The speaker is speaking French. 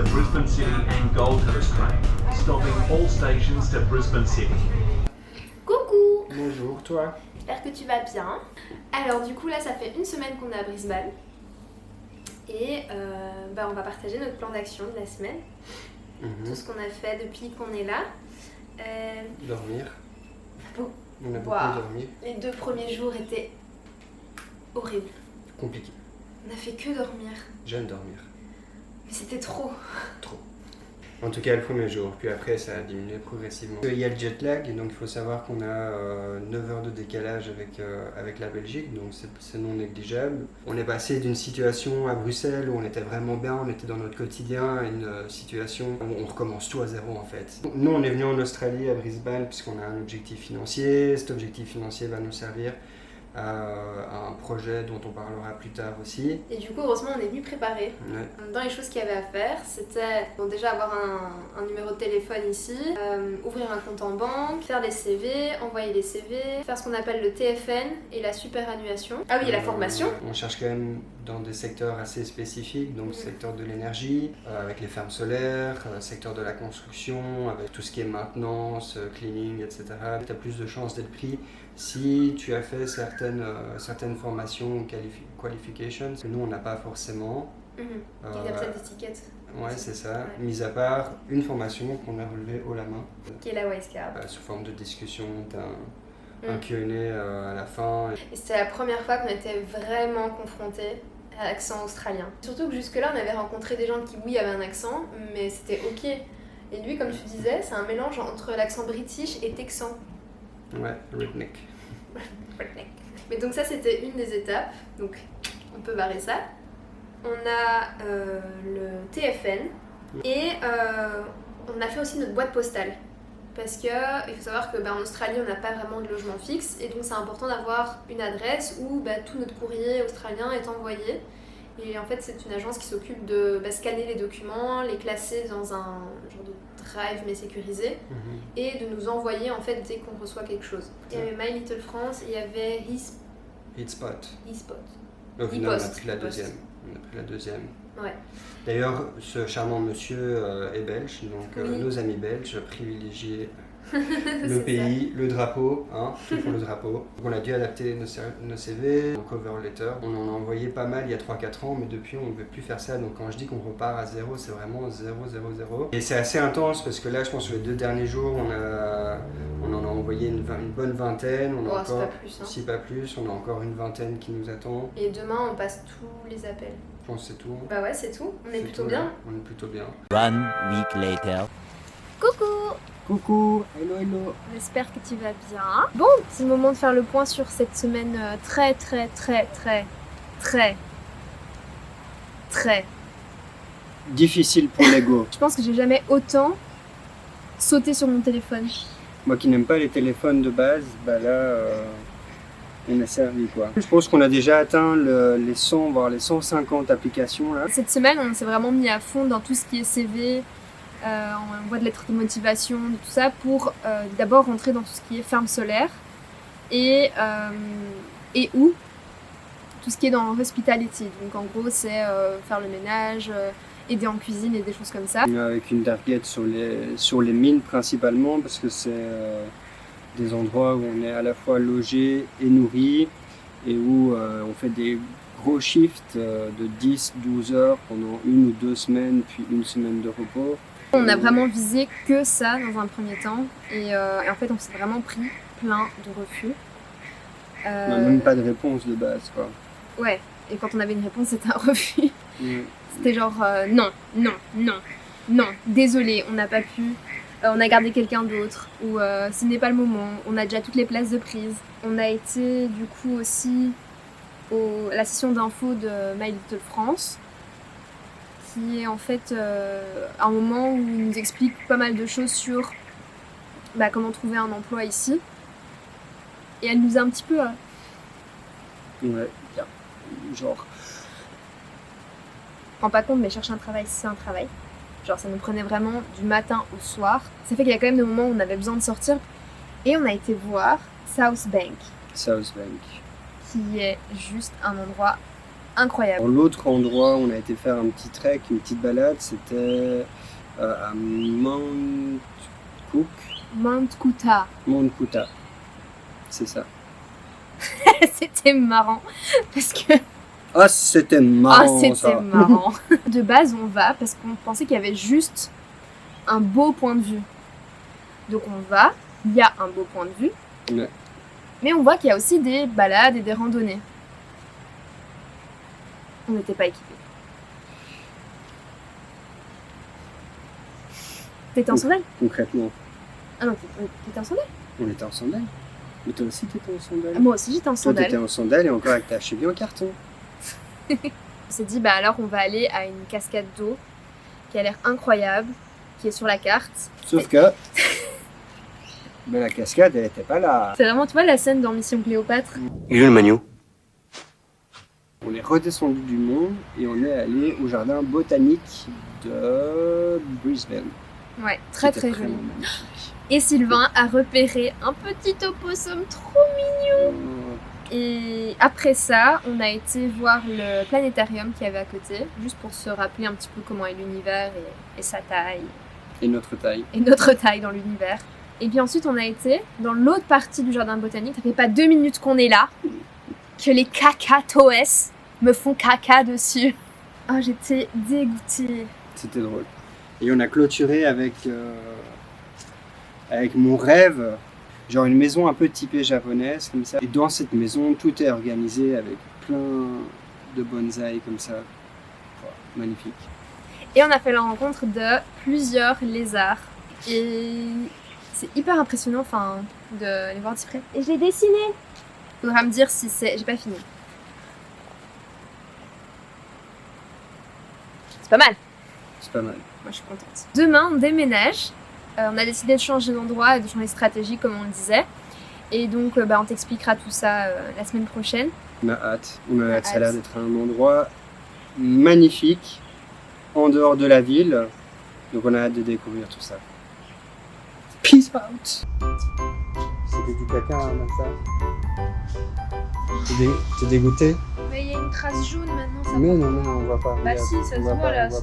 the Brisbane City and Gold Coast train, stopping all stations to Brisbane City. Coucou! Bonjour, toi? J'espère que tu vas bien. Alors du coup là ça fait une semaine qu'on est à Brisbane et on va partager notre plan d'action de la semaine. Tout ce qu'on a fait depuis qu'on est là. Dormir. On a beaucoup dormi. Les 2 premiers jours étaient horribles. Compliqué. On a fait que dormir. J'aime dormir. Mais c'était trop. Trop. En tout cas le premier jour, puis après ça a diminué progressivement. Il y a le jet lag, donc il faut savoir qu'on a 9 heures de décalage avec la Belgique, donc c'est non négligeable. On est passé d'une situation à Bruxelles où on était vraiment bien, on était dans notre quotidien, à une situation où on recommence tout à zéro en fait. Nous on est venu en Australie, à Brisbane, puisqu'on a un objectif financier. Cet objectif financier va nous servir à un projet dont on parlera plus tard aussi. Et du coup, heureusement, on est venu préparer. Ouais. Dans les choses qu'il y avait à faire, c'était déjà avoir un numéro de téléphone ici, ouvrir un compte en banque, faire des CV, envoyer les CV, faire ce qu'on appelle le TFN et la superannuation. Ah oui, et la formation. On cherche quand même dans des secteurs assez spécifiques, donc secteur de l'énergie, avec les fermes solaires, secteur de la construction, avec tout ce qui est maintenance, cleaning, etc. Tu as plus de chances d'être pris si tu as fait certaines formations ou qualifications que nous on n'a pas forcément. Ils appellent des tickets. Ouais, c'est ça. Ouais. Mis à part une formation qu'on a relevée haut la main. Qui est la Wisecard. Sous forme de discussion, un Q&A à la fin. Et c'était la première fois qu'on était vraiment confrontés à l'accent australien. Surtout que jusque-là, on avait rencontré des gens qui, oui, avaient un accent, mais c'était ok. Et lui, comme tu disais, c'est un mélange entre l'accent british et texan. Ouais, redneck. Mais donc ça, c'était une des étapes. Donc, on peut barrer ça. On a le TFN et on a fait aussi notre boîte postale. Parce que il faut savoir que en Australie, on n'a pas vraiment de logement fixe et donc c'est important d'avoir une adresse où tout notre courrier australien est envoyé. Et en fait, c'est une agence qui s'occupe de scanner les documents, les classer dans un genre de drive mais sécurisé et de nous envoyer en fait dès qu'on reçoit quelque chose. Il y avait My Little France et il y avait HeatSpot. HeatSpot. Au final, on a pris la deuxième. Ouais. D'ailleurs, ce charmant monsieur est belge, donc nos amis belges privilégient le pays, le drapeau, tout pour le drapeau. Donc on a dû adapter nos CV, nos cover letters. On en a envoyé pas mal il y a 3-4 ans, mais depuis on ne veut plus faire ça. Donc quand je dis qu'on repart à zéro, c'est vraiment 0, 0, 0. Et c'est assez intense parce que là, je pense que les 2 derniers jours, on en a envoyé une bonne vingtaine. On a encore, pas plus, si pas plus, on a encore une vingtaine qui nous attend. Et demain, on passe tous les appels. Je pense que c'est tout. Bah ouais, c'est tout. On est plutôt bien. Là. On est plutôt bien. 1 week later. Coucou! Coucou, hello. J'espère que tu vas bien. Bon, c'est le moment de faire le point sur cette semaine très difficile pour l'ego. Je pense que j'ai jamais autant sauté sur mon téléphone. Moi qui n'aime pas les téléphones de base, là on est servi quoi. Je pense qu'on a déjà atteint les 100 voire les 150 applications là. Cette semaine, on s'est vraiment mis à fond dans tout ce qui est CV. On envoie de lettres de motivation, de tout ça, pour d'abord rentrer dans tout ce qui est ferme solaire et où tout ce qui est dans hospitality. Donc en gros, c'est faire le ménage, aider en cuisine et des choses comme ça. Avec une target sur les mines principalement, parce que c'est des endroits où on est à la fois logé et nourri et où on fait des gros shifts de 10-12 heures pendant 1 ou 2 semaines, puis 1 semaine de repos. On a vraiment visé que ça dans un premier temps et en fait on s'est vraiment pris plein de refus. On n'a même pas de réponse de base quoi. Ouais, et quand on avait une réponse c'était un refus. C'était genre non, désolé, on n'a pas pu, on a gardé quelqu'un d'autre ou ce n'est pas le moment, on a déjà toutes les places de prise. On a été du coup aussi à la session d'info de My Little France, qui est en fait un moment où il nous explique pas mal de choses sur comment trouver un emploi ici. Et elle nous a un petit peu... Ouais, genre... Je me rends pas compte, mais chercher un travail, c'est un travail. Genre ça nous prenait vraiment du matin au soir. Ça fait qu'il y a quand même des moments où on avait besoin de sortir. Et on a été voir South Bank. South Bank. Qui est juste un endroit incroyable. L'autre endroit où on a été faire un petit trek, une petite balade, c'était à Mount Cook, Mount Kuta. Mount Kuta. C'est ça. C'était marrant parce que Ah, c'était marrant c'était ça. marrant. De base, on va parce qu'on pensait qu'il y avait juste un beau point de vue. Donc on va, il y a un beau point de vue, Ouais. mais on voit qu'il y a aussi des balades et des randonnées. On n'était pas équipés. T'étais en sandales? Concrètement, Ah non, t'étais en sandales? on était en sandales. Mais toi aussi, t'étais en sandales. Ah, moi aussi j'étais en Toi, t'étais sandales. en sandales et encore avec ta cheville en carton. On s'est dit, bah alors on va aller à une cascade d'eau qui a l'air incroyable, qui est sur la carte. Sauf que mais la cascade, elle était pas là. C'est vraiment, tu vois, la scène dans Mission Cléopâtre. Il est où le menu? On est redescendu du mont et on est allé au jardin botanique de Brisbane. Ouais, très C'était très joli. vraiment magnifique. Et Sylvain a repéré un petit opossum trop mignon. Et après ça, on a été voir le planétarium qu'il y avait à côté, juste pour se rappeler un petit peu comment est l'univers et sa taille, Et notre taille. et notre taille dans l'univers. Et puis ensuite, on a été dans l'autre partie du jardin botanique. Ça fait pas 2 minutes qu'on est là, que les cacatoès me font caca dessus. Oh, j'étais dégoûtée. C'était drôle. Et on a clôturé avec mon rêve, genre une maison un peu typée japonaise comme ça. Et dans cette maison, tout est organisé avec plein de bonsaïs comme ça. Wow, magnifique. Et on a fait la rencontre de plusieurs lézards. Et c'est hyper impressionnant, enfin, de les voir de si près. Et je l'ai dessiné. Faudra me dire si c'est... J'ai pas fini. C'est pas mal. C'est pas mal. Moi, je suis contente. Demain, on déménage. On a décidé de changer d'endroit et de changer de stratégie, comme on le disait. Et donc, on t'expliquera tout ça la semaine prochaine. On a hâte. On a hâte. Ça a hâte. l'air d'être un endroit magnifique, en dehors de la ville. Donc on a hâte de découvrir tout ça. Peace out. C'était du caca, hein, ça. T'es dégoûté? Mais il y a une trace jaune maintenant, ça Mais non, on voit pas. Bah Regarde, si, ça on se voit voit pas, là. on voit